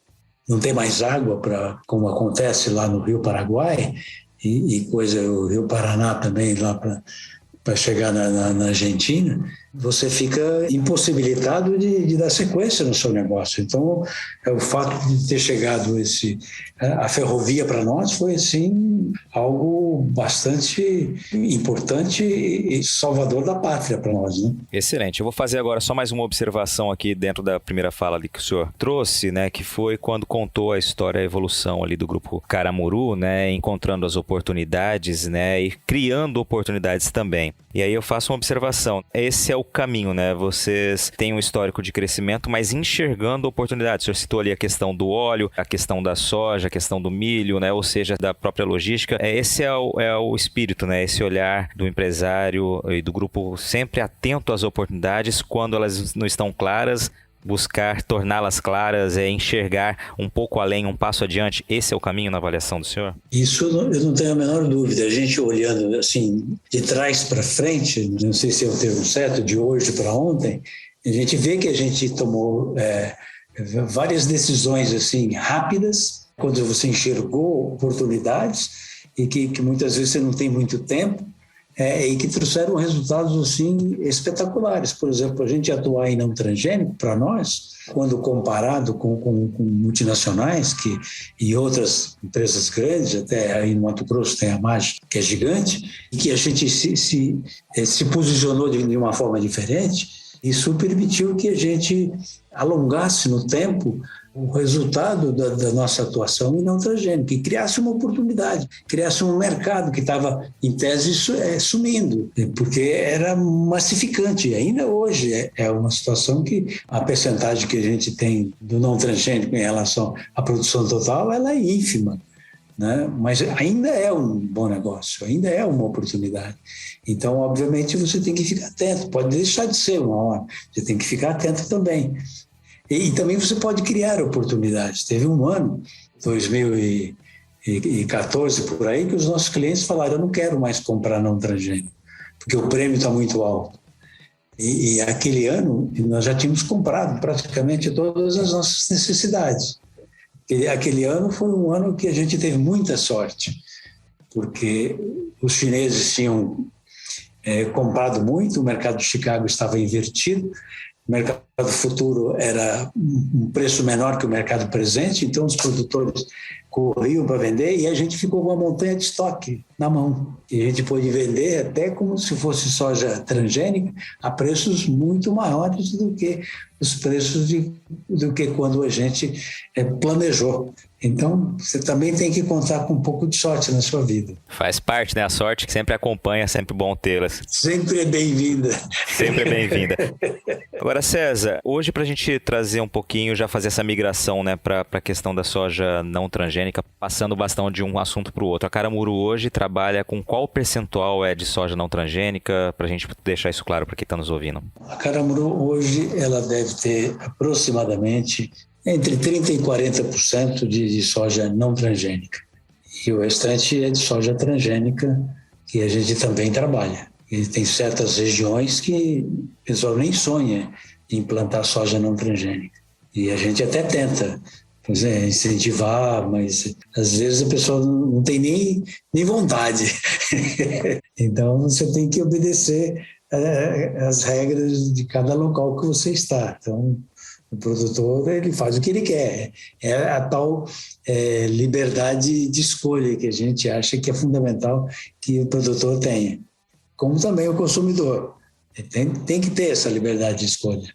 não tem mais água, como acontece lá no Rio Paraguai, o Rio Paraná também, lá para chegar na Argentina, você fica impossibilitado de dar sequência no seu negócio. Então, o fato de ter chegado a ferrovia para nós foi, assim, algo bastante importante e salvador da pátria para nós, né? Excelente. Eu vou fazer agora só mais uma observação aqui dentro da primeira fala ali que o senhor trouxe, né, que foi quando contou a história, a evolução ali do grupo Caramuru, né, encontrando as oportunidades, né, e criando oportunidades também. E aí eu faço uma observação. Esse é o caminho, né? Vocês têm um histórico de crescimento, mas enxergando oportunidades. O senhor citou ali a questão do óleo, a questão da soja, a questão do milho, né? Ou seja, da própria logística. Esse é o espírito, né? Esse olhar do empresário e do grupo sempre atento às oportunidades. Quando elas não estão claras, buscar torná-las claras, enxergar um pouco além, um passo adiante. Esse é o caminho na avaliação do senhor? Isso eu não tenho a menor dúvida. A gente olhando assim de trás para frente, não sei se é o termo certo, de hoje para ontem, a gente vê que a gente tomou várias decisões assim rápidas, quando você enxergou oportunidades e que muitas vezes você não tem muito tempo, e que trouxeram resultados assim espetaculares. Por exemplo, a gente atuar em não transgênico, para nós, quando comparado com multinacionais e outras empresas grandes, até aí no Mato Grosso tem a Maggi, que é gigante, e que a gente se posicionou de uma forma diferente, isso permitiu que a gente alongasse no tempo o resultado da nossa atuação em não transgênico, e criasse uma oportunidade, criasse um mercado que estava, em tese, sumindo, porque era massificante. E ainda hoje é uma situação que a percentagem que a gente tem do não transgênico em relação à produção total, ela é ínfima, né? Mas ainda é um bom negócio, ainda é uma oportunidade. Então, obviamente, você tem que ficar atento, pode deixar de ser uma hora, você tem que ficar atento também. E também você pode criar oportunidades. Teve um ano, 2014, por aí, que os nossos clientes falaram: eu não quero mais comprar não transgênico, porque o prêmio está muito alto. E aquele ano, nós já tínhamos comprado praticamente todas as nossas necessidades. Aquele ano foi um ano que a gente teve muita sorte, porque os chineses tinham comprado muito, o mercado de Chicago estava invertido, o mercado futuro era um preço menor que o mercado presente, então os produtores corriam para vender e a gente ficou com uma montanha de estoque na mão. E a gente pôde vender até como se fosse soja transgênica a preços muito maiores do que os preços do que quando a gente planejou. Então, você também tem que contar com um pouco de sorte na sua vida. Faz parte, né? A sorte que sempre acompanha, sempre bom tê-las. Sempre é bem-vinda. Sempre é bem-vinda. Agora, César, hoje para a gente trazer um pouquinho, já fazer essa migração, né, para a questão da soja não transgênica, passando o bastão de um assunto para o outro. A Caramuru hoje trabalha com qual percentual de soja não transgênica, para a gente deixar isso claro para quem está nos ouvindo? A Caramuru hoje ela deve ter aproximadamente entre 30% e 40% de soja não transgênica. E o restante é de soja transgênica, que a gente também trabalha. E tem certas regiões que o pessoal nem sonha em implantar soja não transgênica. E a gente até tenta incentivar, mas às vezes a pessoa não tem nem vontade. Então você tem que obedecer as regras de cada local que você está. Então, o produtor, ele faz o que ele quer. É a tal liberdade de escolha que a gente acha que é fundamental que o produtor tenha. Como também o consumidor. Tem que ter essa liberdade de escolha.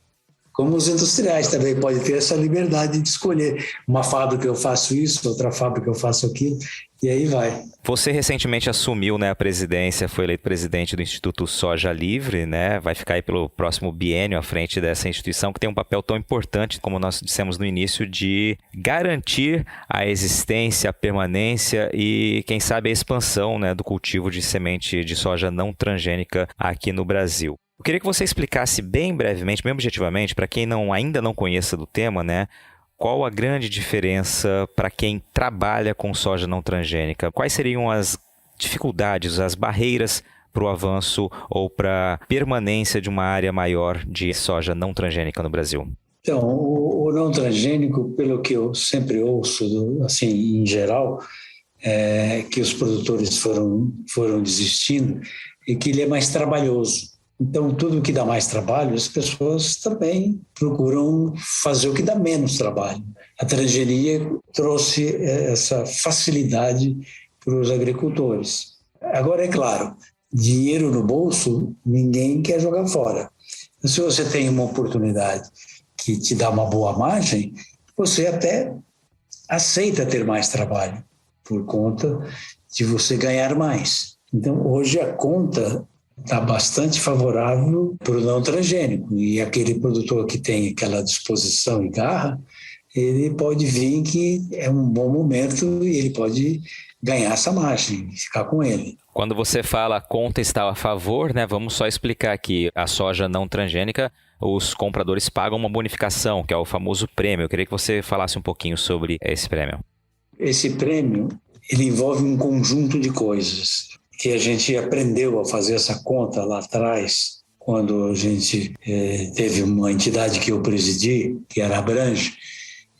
Como os industriais também podem ter essa liberdade de escolher. Uma fábrica eu faço isso, outra fábrica eu faço aquilo, e aí vai. Você recentemente assumiu, né, a presidência, foi eleito presidente do Instituto Soja Livre, né? Vai ficar aí pelo próximo biênio à frente dessa instituição que tem um papel tão importante, como nós dissemos no início, de garantir a existência, a permanência e, quem sabe, a expansão, né, do cultivo de semente de soja não transgênica aqui no Brasil. Eu queria que você explicasse bem brevemente, bem objetivamente, para quem ainda não conheça do tema, né? Qual a grande diferença para quem trabalha com soja não transgênica? Quais seriam as dificuldades, as barreiras para o avanço ou para a permanência de uma área maior de soja não transgênica no Brasil? Então, o não transgênico, pelo que eu sempre ouço, assim, em geral, que os produtores foram desistindo e que ele é mais trabalhoso. Então, tudo que dá mais trabalho, as pessoas também procuram fazer o que dá menos trabalho. A transgenia trouxe essa facilidade para os agricultores. Agora, é claro, dinheiro no bolso, ninguém quer jogar fora. Se você tem uma oportunidade que te dá uma boa margem, você até aceita ter mais trabalho, por conta de você ganhar mais. Então, hoje a conta está bastante favorável para o não transgênico. E aquele produtor que tem aquela disposição e garra, ele pode vir que é um bom momento e ele pode ganhar essa margem, ficar com ele. Quando você fala a conta está a favor, né? Vamos só explicar aqui. A soja não transgênica, os compradores pagam uma bonificação, que é o famoso prêmio. Eu queria que você falasse um pouquinho sobre esse prêmio. Esse prêmio, ele envolve um conjunto de coisas que a gente aprendeu a fazer essa conta lá atrás, quando a gente teve uma entidade que eu presidi, que era a Abrange,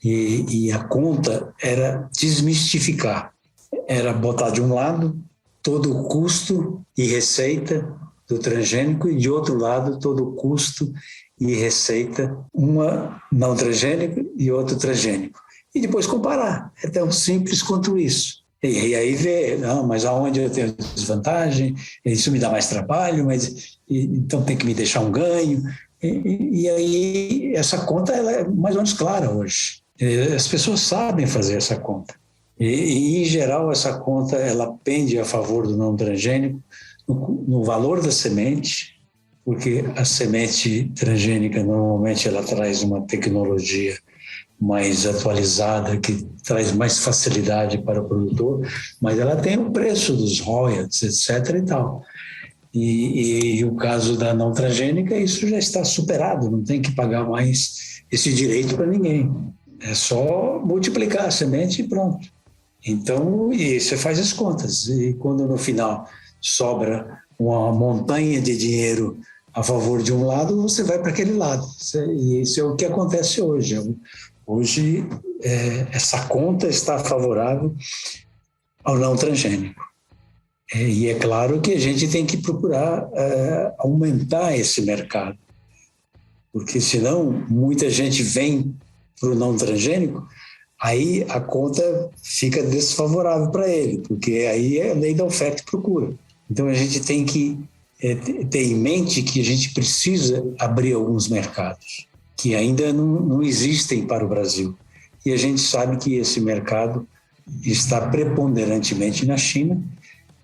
e a conta era desmistificar. Era botar de um lado todo o custo e receita do transgênico e de outro lado todo o custo e receita, uma não transgênico e outro transgênico. E depois comparar. É tão simples quanto isso. E aí ver, não, mas aonde eu tenho desvantagem, isso me dá mais trabalho, então tem que me deixar um ganho. E aí essa conta ela é mais ou menos clara hoje. As pessoas sabem fazer essa conta. E em geral, essa conta ela pende a favor do não transgênico no valor da semente, porque a semente transgênica normalmente ela traz uma tecnologia mais atualizada, que traz mais facilidade para o produtor, mas ela tem o preço dos royalties, etc. e tal. E o caso da não transgênica, isso já está superado, não tem que pagar mais esse direito para ninguém. É só multiplicar a semente e pronto. Então, e você faz as contas. E quando no final sobra uma montanha de dinheiro a favor de um lado, você vai para aquele lado. E isso é o que acontece hoje. Hoje, essa conta está favorável ao não transgênico. E é claro que a gente tem que procurar aumentar esse mercado, porque senão muita gente vem para o não transgênico, aí a conta fica desfavorável para ele, porque aí é a lei da oferta e procura. Então a gente tem que ter em mente que a gente precisa abrir alguns mercados que ainda não existem para o Brasil. E a gente sabe que esse mercado está preponderantemente na China,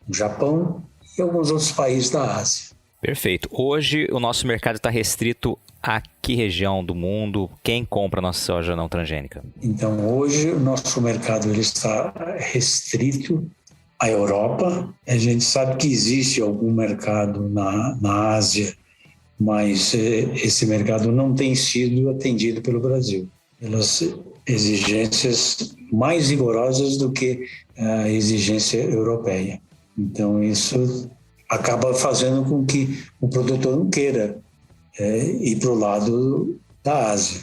no Japão e alguns outros países da Ásia. Perfeito. Hoje o nosso mercado está restrito a que região do mundo? Quem compra a nossa soja não transgênica? Então hoje o nosso mercado ele está restrito à Europa. A gente sabe que existe algum mercado na Ásia, mas esse mercado não tem sido atendido pelo Brasil, pelas exigências mais rigorosas do que a exigência europeia. Então, isso acaba fazendo com que o produtor não queira ir para o lado da Ásia,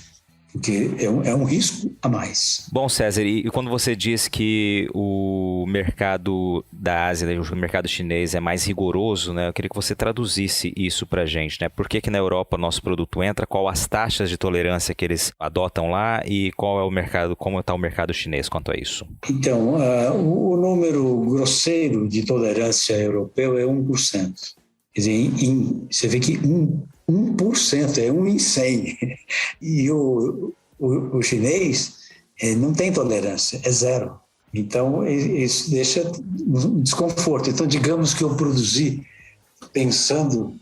porque é um risco a mais. Bom, César, e quando você diz que o mercado da Ásia, o mercado chinês é mais rigoroso, né? Eu queria que você traduzisse isso para a gente, né? Por que na Europa nosso produto entra, qual as taxas de tolerância que eles adotam lá e qual é o mercado, como está o mercado chinês quanto a isso? Então, o número grosseiro de tolerância europeu é 1%. Quer dizer, você vê que 1% é 1 em 100. E o chinês não tem tolerância, é 0. Então, isso deixa um desconforto. Então, digamos que eu produzi pensando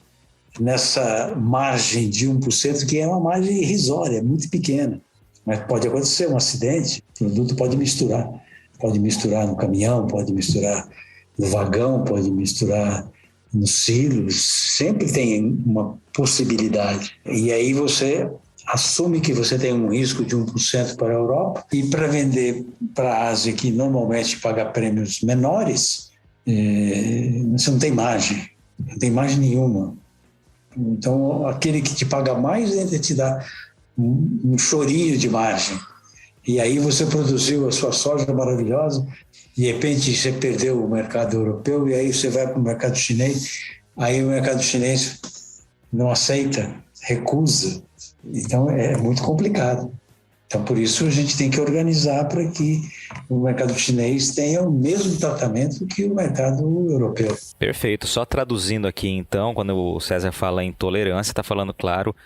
nessa margem de 1%, que é uma margem irrisória, é muito pequena. Mas pode acontecer um acidente, o produto pode misturar. Pode misturar no caminhão, pode misturar no vagão, pode misturar nos silos, sempre tem uma possibilidade. E aí você assume que você tem um risco de 1% para a Europa e para vender para a Ásia, que normalmente paga prêmios menores, você não tem margem nenhuma. Então, aquele que te paga mais, ele te dá um chorinho de margem. E aí você produziu a sua soja maravilhosa, de repente você perdeu o mercado europeu e aí você vai para o mercado chinês, aí o mercado chinês não aceita, recusa. Então é muito complicado. Então por isso a gente tem que organizar para que o mercado chinês tenha o mesmo tratamento que o mercado europeu. Perfeito. Só traduzindo aqui então, quando o César fala em tolerância, está falando, claro,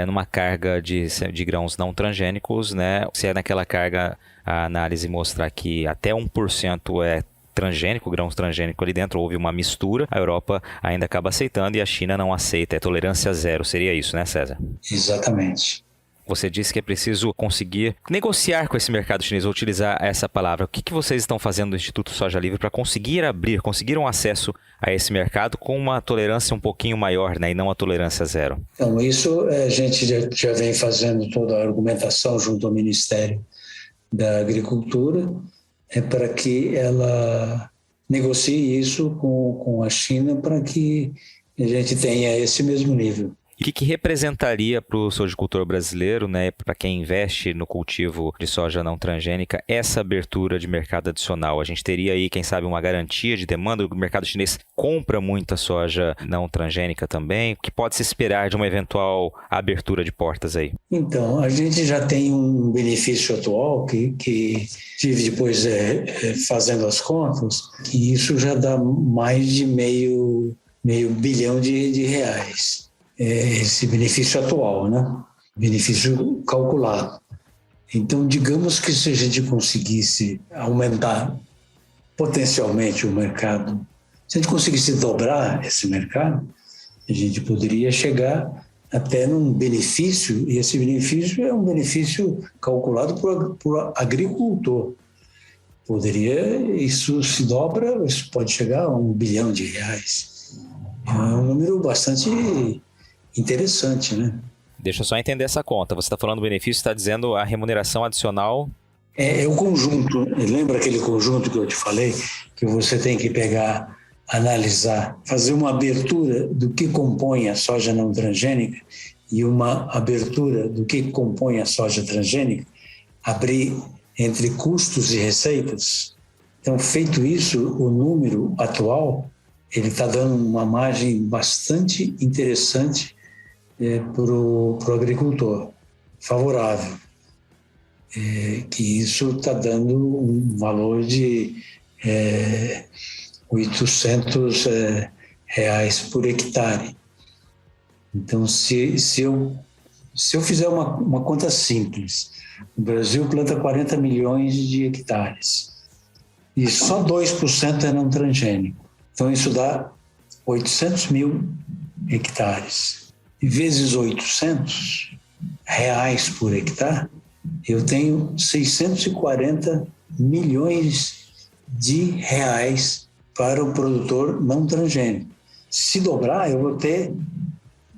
numa carga de grãos não transgênicos, né? Se é naquela carga, a análise mostrar que até 1% é transgênico, grãos transgênicos ali dentro, houve uma mistura, a Europa ainda acaba aceitando e a China não aceita, é tolerância 0, seria isso, né, César? Exatamente. Você disse que é preciso conseguir negociar com esse mercado chinês, vou utilizar essa palavra. O que vocês estão fazendo no Instituto Soja Livre para conseguir um acesso a esse mercado com uma tolerância um pouquinho maior, né, e não a tolerância 0? Então, isso a gente já vem fazendo toda a argumentação junto ao Ministério da Agricultura, para que ela negocie isso com a China para que a gente tenha esse mesmo nível. E o que representaria para o sojicultor brasileiro, né, para quem investe no cultivo de soja não transgênica, essa abertura de mercado adicional? A gente teria aí, quem sabe, uma garantia de demanda? O mercado chinês compra muita soja não transgênica também. O que pode se esperar de uma eventual abertura de portas aí? Então, a gente já tem um benefício atual que tive depois fazendo as contas, que isso já dá mais de meio bilhão de reais. Esse benefício atual, né? Benefício calculado. Então, digamos que se a gente conseguisse aumentar potencialmente o mercado, se a gente conseguisse dobrar esse mercado, a gente poderia chegar até num benefício, e esse benefício é um benefício calculado por agricultor. Isso se dobra, isso pode chegar a 1 bilhão de reais. É um número bastante interessante, né? Deixa eu só entender essa conta. Você está falando do benefício, está dizendo a remuneração adicional? É o conjunto. Lembra aquele conjunto que eu te falei? Que você tem que pegar, analisar, fazer uma abertura do que compõe a soja não transgênica e uma abertura do que compõe a soja transgênica, abrir entre custos e receitas. Então, feito isso, o número atual, ele está dando uma margem bastante interessante para o agricultor, favorável, que isso está dando um valor de 800 reais por hectare. Então, se eu fizer uma conta simples, o Brasil planta 40 milhões de hectares e só 2% é não transgênico. Então, isso dá 800 mil hectares. E vezes 800 reais por hectare, eu tenho 640 milhões de reais para o produtor não transgênico. Se dobrar, eu vou ter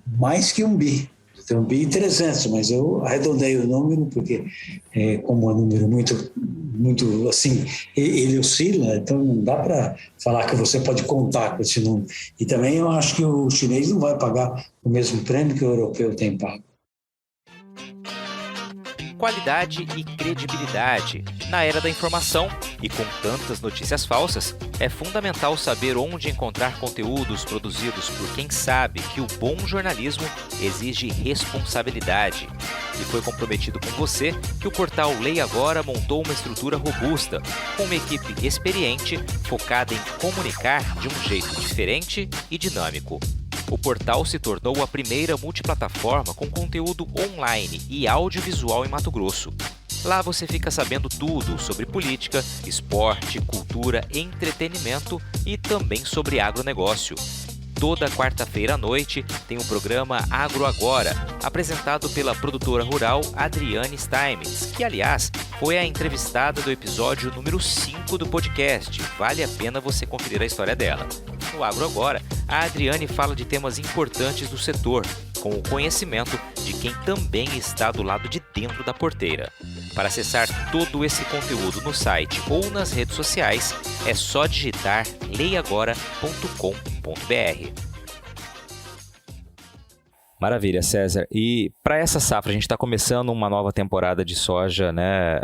mais que 1 bi. Eu tenho 1 bi e 300, mas eu arredondei o número, porque como é um número muito assim, ele oscila, então não dá para falar que você pode contar com esse número. E também eu acho que o chinês não vai pagar o mesmo prêmio que o europeu tem pago. Qualidade e credibilidade. Na era da informação e com tantas notícias falsas, é fundamental saber onde encontrar conteúdos produzidos por quem sabe que o bom jornalismo exige responsabilidade. E foi comprometido com você que o portal Leia Agora montou uma estrutura robusta, com uma equipe experiente focada em comunicar de um jeito diferente e dinâmico. O portal se tornou a primeira multiplataforma com conteúdo online e audiovisual em Mato Grosso. Lá você fica sabendo tudo sobre política, esporte, cultura, entretenimento e também sobre agronegócio. Toda quarta-feira à noite tem o programa Agro Agora, apresentado pela produtora rural Adriane Steinmetz, que, aliás, foi a entrevistada do episódio número 5 do podcast. Vale a pena você conferir a história dela. No Agro Agora, a Adriane fala de temas importantes do setor, com o conhecimento de quem também está do lado de dentro da porteira. Para acessar todo esse conteúdo no site ou nas redes sociais, é só digitar leiagora.com.br. Maravilha, César. E para essa safra, a gente está começando uma nova temporada de soja, né?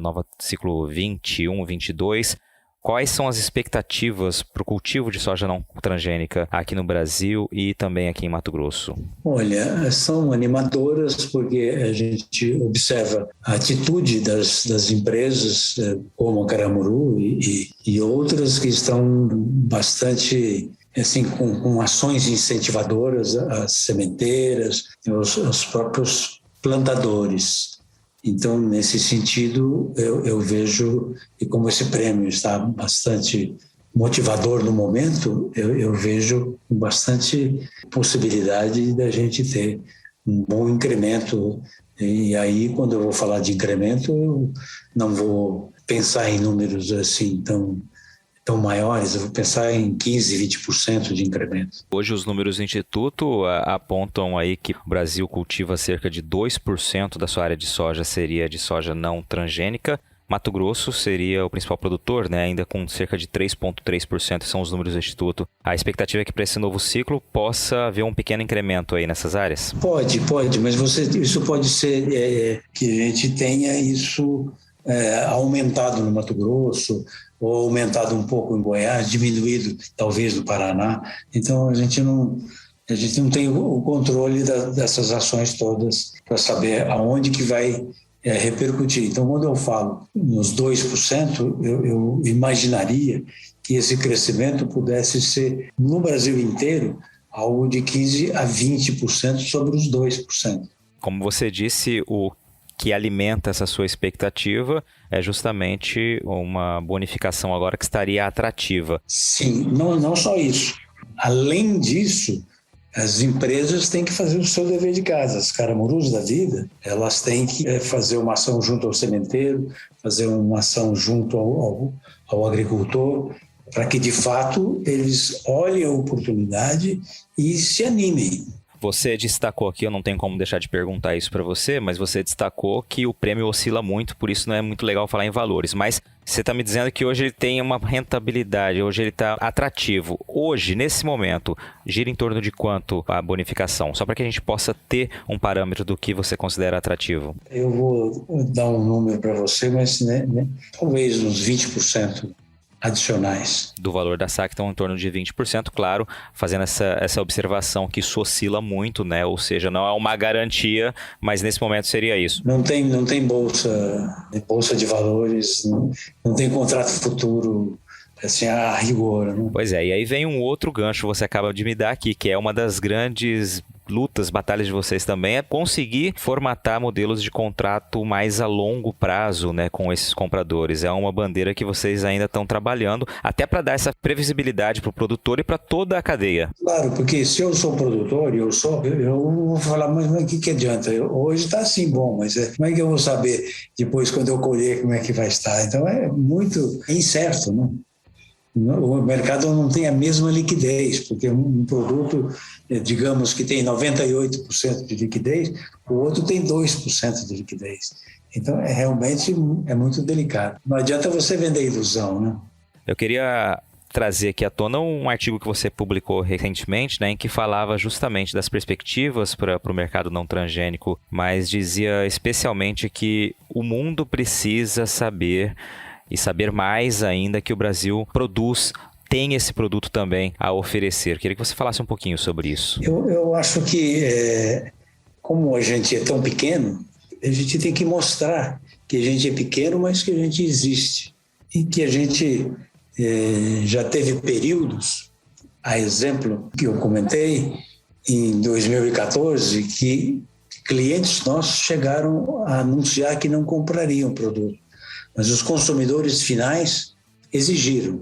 Nova ciclo 21, 22. Quais são as expectativas para o cultivo de soja não transgênica aqui no Brasil e também aqui em Mato Grosso? Olha, são animadoras porque a gente observa a atitude das empresas como a Caramuru e outras que estão bastante assim, com ações incentivadoras, as sementeiras, os próprios plantadores. Então, nesse sentido, eu vejo que como esse prêmio está bastante motivador no momento, eu vejo bastante possibilidade da gente ter um bom incremento. E aí, quando eu vou falar de incremento, eu não vou pensar em números assim tão maiores, eu vou pensar em 15%, 20% de incremento. Hoje os números do Instituto apontam aí que o Brasil cultiva cerca de 2% da sua área de soja seria de soja não transgênica. Mato Grosso seria o principal produtor, né? Ainda com cerca de 3,3%, são os números do Instituto. A expectativa é que para esse novo ciclo possa haver um pequeno incremento aí nessas áreas? Pode, mas isso pode ser que a gente tenha isso aumentado no Mato Grosso, ou aumentado um pouco em Goiás, diminuído talvez no Paraná. Então a gente não tem o controle dessas ações todas para saber aonde que vai repercutir. Então, quando eu falo nos 2%, eu imaginaria que esse crescimento pudesse ser, no Brasil inteiro, algo de 15% a 20% sobre os 2%. Como você disse, o que alimenta essa sua expectativa é justamente uma bonificação agora que estaria atrativa. Sim, não só isso. Além disso, as empresas têm que fazer o seu dever de casa. As caramurus da vida, elas têm que fazer uma ação junto ao sementeiro, fazer uma ação junto ao agricultor, para que, de fato, eles olhem a oportunidade e se animem. Você destacou aqui, eu não tenho como deixar de perguntar isso para você, mas você destacou que o prêmio oscila muito, por isso não é muito legal falar em valores. Mas você está me dizendo que hoje ele tem uma rentabilidade, hoje ele está atrativo. Hoje, nesse momento, gira em torno de quanto a bonificação? Só para que a gente possa ter um parâmetro do que você considera atrativo. Eu vou dar um número para você, mas talvez uns 20%. Adicionais. Do valor da SAC estão em torno de 20%, claro, fazendo essa observação que isso oscila muito, né? Ou seja, não é uma garantia, mas nesse momento seria isso. Não tem bolsa de valores, não tem contrato futuro assim a rigor, né? Pois é, e aí vem um outro gancho, você acaba de me dar aqui, que é uma das grandes lutas, batalhas de vocês também, é conseguir formatar modelos de contrato mais a longo prazo, né, com esses compradores. É uma bandeira que vocês ainda estão trabalhando, até para dar essa previsibilidade para o produtor e para toda a cadeia. Claro, porque se eu sou produtor, eu vou falar, mas o que adianta? Hoje está assim bom, mas como é que eu vou saber depois, quando eu colher, como é que vai estar? Então é muito incerto, né? O mercado não tem a mesma liquidez, porque um produto, digamos que tem 98% de liquidez, o outro tem 2% de liquidez. Então, realmente é muito delicado. Não adianta você vender ilusão, né? Eu queria trazer aqui à tona um artigo que você publicou recentemente, né, em que falava justamente das perspectivas para o mercado não transgênico, mas dizia especialmente que o mundo precisa saber e saber mais ainda que o Brasil tem esse produto também a oferecer. Queria que você falasse um pouquinho sobre isso. Eu acho que, como a gente é tão pequeno, a gente tem que mostrar que a gente é pequeno, mas que a gente existe. E que a gente já teve períodos, a exemplo que eu comentei, em 2014, que clientes nossos chegaram a anunciar que não comprariam o produto. Mas os consumidores finais exigiram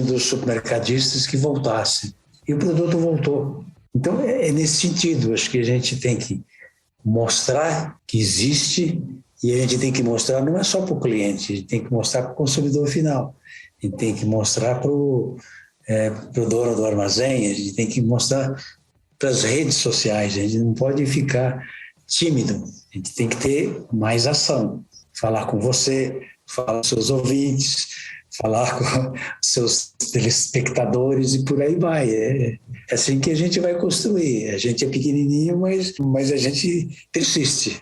dos supermercadistas que voltassem. E o produto voltou. Então, é nesse sentido, acho que a gente tem que mostrar que existe, e a gente tem que mostrar, não é só para o cliente, a gente tem que mostrar para o consumidor final. A gente tem que mostrar para o dono do armazém, a gente tem que mostrar para as redes sociais, a gente não pode ficar tímido, a gente tem que ter mais ação. Falar com você, falar com seus ouvintes, falar com seus telespectadores e por aí vai. É assim que a gente vai construir. A gente é pequenininho, mas a gente persiste.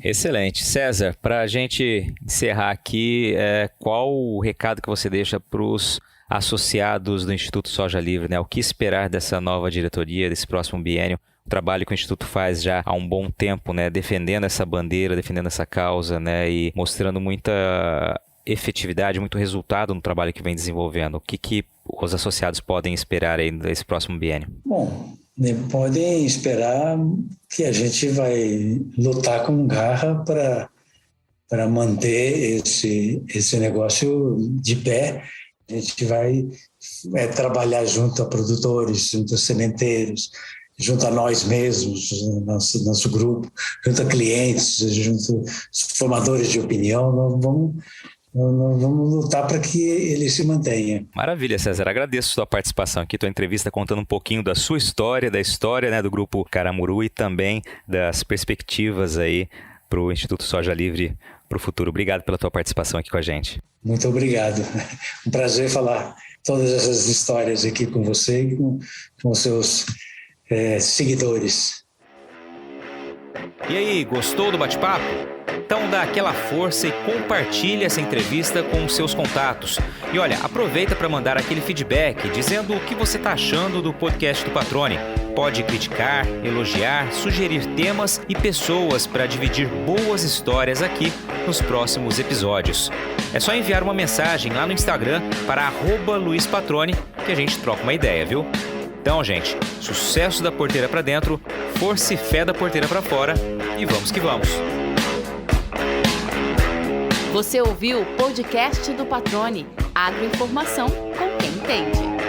Excelente. César, para a gente encerrar aqui, qual o recado que você deixa para os associados do Instituto Soja Livre, né? O que esperar dessa nova diretoria, desse próximo biênio? O trabalho que o Instituto faz já há um bom tempo, né, defendendo essa bandeira, defendendo essa causa, né, e mostrando muita efetividade, muito resultado no trabalho que vem desenvolvendo. O que os associados podem esperar aí nesse próximo biênio? Bom, podem esperar que a gente vai lutar com garra para manter esse negócio de pé. A gente vai trabalhar junto a produtores, junto a sementeiros, junto a nós mesmos, nosso grupo, junto a clientes, junto a formadores de opinião. Nós vamos lutar para que ele se mantenha. Maravilha, César. Agradeço a sua participação aqui, tua entrevista contando um pouquinho da sua história, da história, né, do Grupo Caramuru e também das perspectivas aí para o Instituto Soja Livre para o futuro. Obrigado pela tua participação aqui com a gente. Muito obrigado. Um prazer falar todas essas histórias aqui com você e com os seus seguidores. E aí, gostou do bate-papo? Então dá aquela força e compartilha essa entrevista com os seus contatos. E olha, aproveita para mandar aquele feedback dizendo o que você está achando do podcast do Patrone. Pode criticar, elogiar, sugerir temas e pessoas para dividir boas histórias aqui nos próximos episódios. É só enviar uma mensagem lá no Instagram para @LuizPatrone que a gente troca uma ideia, viu? Então, gente, sucesso da porteira para dentro, força e fé da porteira para fora e vamos que vamos! Você ouviu o podcast do Patrone, agroinformação com quem entende.